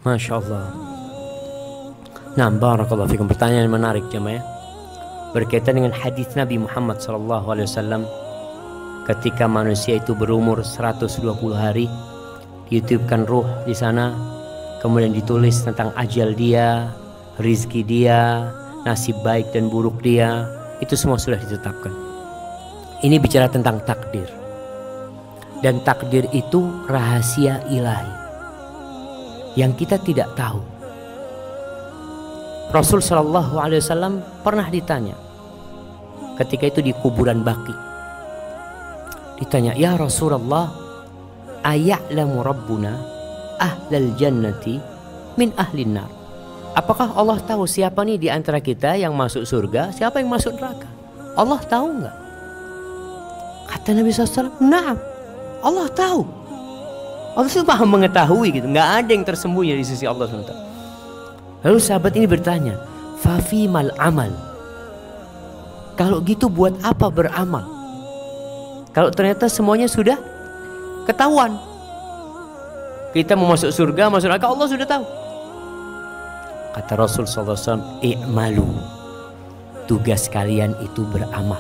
Masya Allah. Nah, barakallahu fikum. Pertanyaan yang menarik jemaah, berkaitan dengan hadis Nabi Muhammad SAW ketika manusia itu berumur 120 hari, ditiupkan ruh di sana, kemudian ditulis tentang ajal dia, rizki dia, nasib baik dan buruk dia, itu semua sudah ditetapkan. Ini bicara tentang takdir, dan takdir itu rahasia ilahi yang kita tidak tahu. Rasul Shallallahu Alaihi Wasallam pernah ditanya ketika itu di kuburan Baqi, ditanya, ya Rasulullah, aya'lamu Rabbuna ahlal jannati min ahlin nar. Apakah Allah tahu siapa nih di antara kita yang masuk surga, siapa yang masuk neraka? Allah tahu nggak? Kata Nabi SAW, na'am, Allah tahu. Allah itu maha mengetahui gitu, nggak ada yang tersembunyi di sisi Allah SWT. Lalu sahabat ini bertanya, fafimal amal, kalau gitu buat apa beramal? Kalau ternyata semuanya sudah ketahuan, kita mau masuk surga, masuk neraka, Allah sudah tahu. Kata Rasul SAW, i'malu, tugas kalian itu beramal.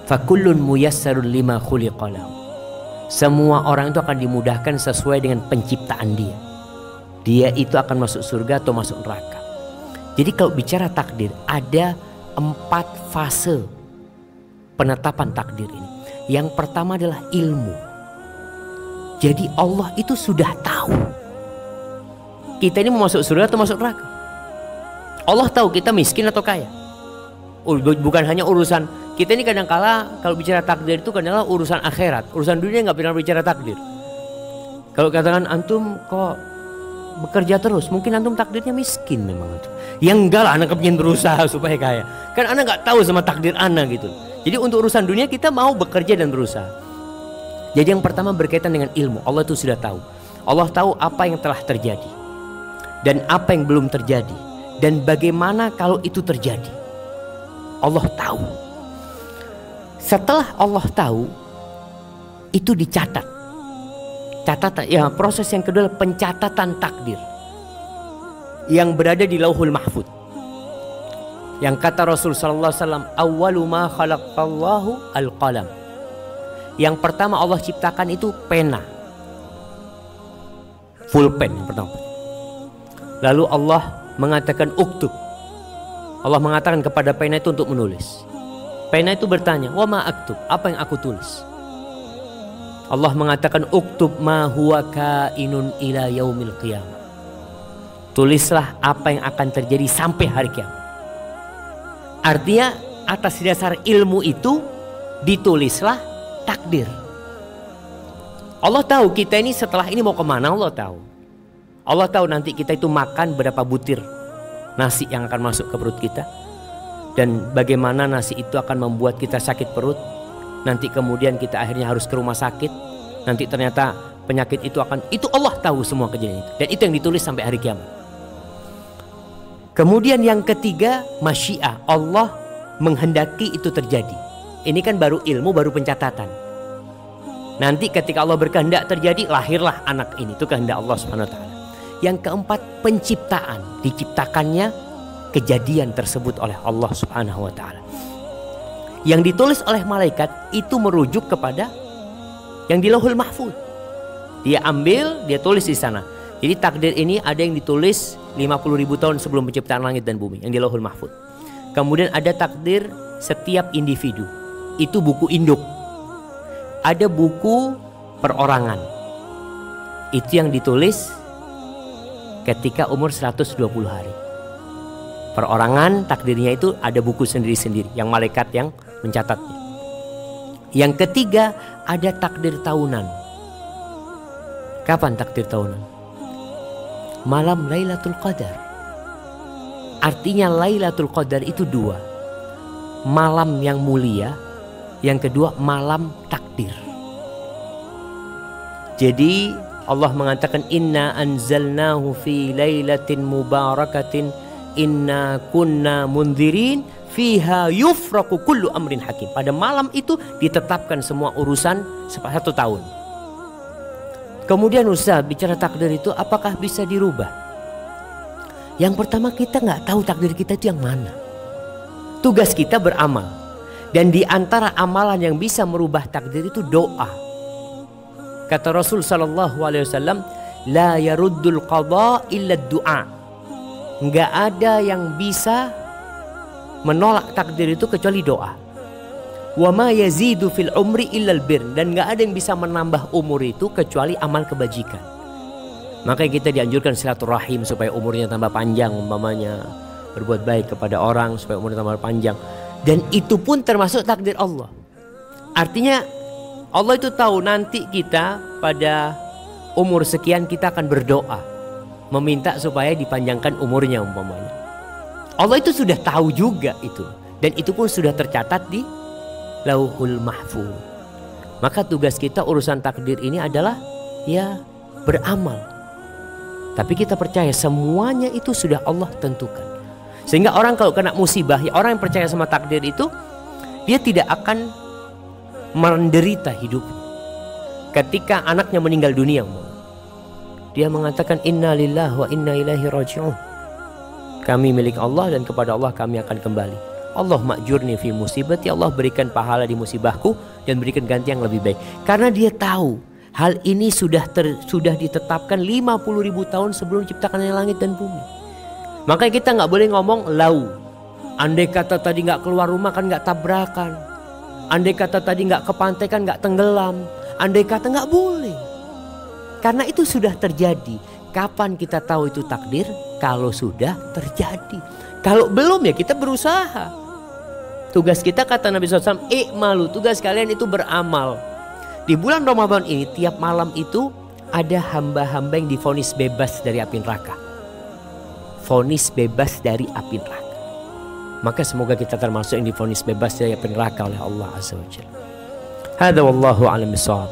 Fakullun muyassarun lima khuliqalahu, semua orang itu akan dimudahkan sesuai dengan penciptaan dia. Dia itu akan masuk surga atau masuk neraka. Jadi kalau bicara takdir, ada 4 fase penetapan takdir ini. Yang pertama adalah ilmu. Jadi Allah itu sudah tahu kita ini mau masuk surga atau masuk neraka. Allah tahu kita miskin atau kaya. Bukan hanya urusan kita ini, kadang-kala kalau bicara takdir itu adalah urusan akhirat. Urusan dunia nggak pernah bicara takdir. Kalau katakan antum kok bekerja terus, mungkin antum takdirnya miskin memang itu. Yang enggak lah, anak kepingin berusaha supaya kaya. Kan anak nggak tahu sama takdir anak gitu. Jadi untuk urusan dunia kita mau bekerja dan berusaha. Jadi yang pertama berkaitan dengan ilmu. Allah itu sudah tahu. Allah tahu apa yang telah terjadi dan apa yang belum terjadi, dan bagaimana kalau itu terjadi. Allah tahu. Setelah Allah tahu, itu dicatat. Catatan, ya, proses yang kedua adalah pencatatan takdir yang berada di Lauhul Mahfud. Yang kata Rasul sallallahu alaihi wasallam, awwalu ma khalaqallahu al-qalam. Yang pertama Allah ciptakan itu pena. Full pen yang pertama. Lalu Allah mengatakan uktub. Allah mengatakan kepada pena itu untuk menulis. Pena itu bertanya, wa ma aktub, apa yang aku tulis? Allah mengatakan uktub ma huwa kainun ila yaumil qiyamah. Tulislah apa yang akan terjadi sampai hari kiamat. Artinya atas dasar ilmu itu ditulislah takdir. Allah tahu kita ini setelah ini mau kemana, Allah tahu. Allah tahu nanti kita itu makan berapa butir nasi yang akan masuk ke perut kita, dan bagaimana nasi itu akan membuat kita sakit perut. Nanti kemudian kita akhirnya harus ke rumah sakit. Nanti ternyata penyakit itu Allah tahu semua kejadian itu. Dan itu yang ditulis sampai hari kiamat. Kemudian yang ketiga, masyiah. Allah menghendaki itu terjadi. Ini kan baru ilmu, baru pencatatan. Nanti ketika Allah berkehendak terjadi, lahirlah anak ini. Itu kehendak Allah Subhanahu wa taala. Yang keempat, penciptaan. Diciptakannya kejadian tersebut oleh Allah Subhanahu wa taala. Yang ditulis oleh malaikat itu merujuk kepada yang di Lauhul Mahfud. Dia ambil, dia tulis di sana. Jadi takdir ini ada yang ditulis 50.000 tahun sebelum penciptaan langit dan bumi, yang di Lauhul Mahfud. Kemudian ada takdir setiap individu. Itu buku induk. Ada buku perorangan. Itu yang ditulis ketika umur 120 hari. Perorangan takdirnya itu ada buku sendiri-sendiri, yang malaikat yang mencatatnya. Yang ketiga, ada takdir tahunan. Kapan takdir tahunan? Malam Lailatul Qadar. Artinya Lailatul Qadar itu 2. Malam yang mulia, yang kedua malam takdir. Jadi Allah mengatakan inna anzalnahu fi lailatin mubarakatin inna kunna mundzirin fiha yufraqu kullu amrin hakim. Pada malam itu ditetapkan semua urusan 1 tahun. Kemudian Ustaz, bicara takdir itu apakah bisa dirubah? Yang pertama, kita nggak tahu takdir kita itu yang mana. Tugas kita beramal. Dan di antara amalan yang bisa merubah takdir itu doa. Kata Rasul sallallahu alaihi wasallam, la yaruddul qada illa du'a. Nggak ada yang bisa menolak takdir itu kecuali doa. Wa ma yazidu fil umri illal bir, dan nggak ada yang bisa menambah umur itu kecuali amal kebajikan. Makanya kita dianjurkan silaturahim supaya umurnya tambah panjang, umpamanya berbuat baik kepada orang supaya umurnya tambah panjang. Dan itu pun termasuk takdir Allah. Artinya Allah itu tahu nanti kita pada umur sekian kita akan berdoa meminta supaya dipanjangkan umurnya, umpamanya. Allah itu sudah tahu juga itu, dan itu pun sudah tercatat di Lauhul Mahfuz. Maka tugas kita urusan takdir ini adalah ya beramal. Tapi kita percaya semuanya itu sudah Allah tentukan. Sehingga orang kalau kena musibah, ya orang yang percaya sama takdir itu, dia tidak akan menderita hidupnya. Ketika anaknya meninggal dunia, dia mengatakan inna lillahi wa inna ilaihi raji'un. Kami milik Allah dan kepada Allah kami akan kembali. Allah ma'jurni fi musibati, Allah berikan pahala di musibahku dan berikan ganti yang lebih baik. Karena dia tahu hal ini sudah ditetapkan 50.000 tahun sebelum diciptakannya langit dan bumi. Makanya kita nggak boleh ngomong lau. Andai kata tadi nggak keluar rumah kan nggak tabrakan. Andai kata tadi nggak ke pantai kan nggak tenggelam. Andai kata, nggak boleh. Karena itu sudah terjadi. Kapan kita tahu itu takdir? Kalau sudah terjadi. Kalau belum ya kita berusaha. Tugas kita kata Nabi SAW, i'malu, tugas kalian itu beramal. Di bulan Ramadan ini tiap malam itu ada hamba-hamba yang divonis bebas dari api neraka. Vonis bebas dari api neraka. Maka semoga kita termasuk yang divonis bebas dari api neraka oleh Allah Azza wa Jalla. Hadza wallahu a'lam bishawab.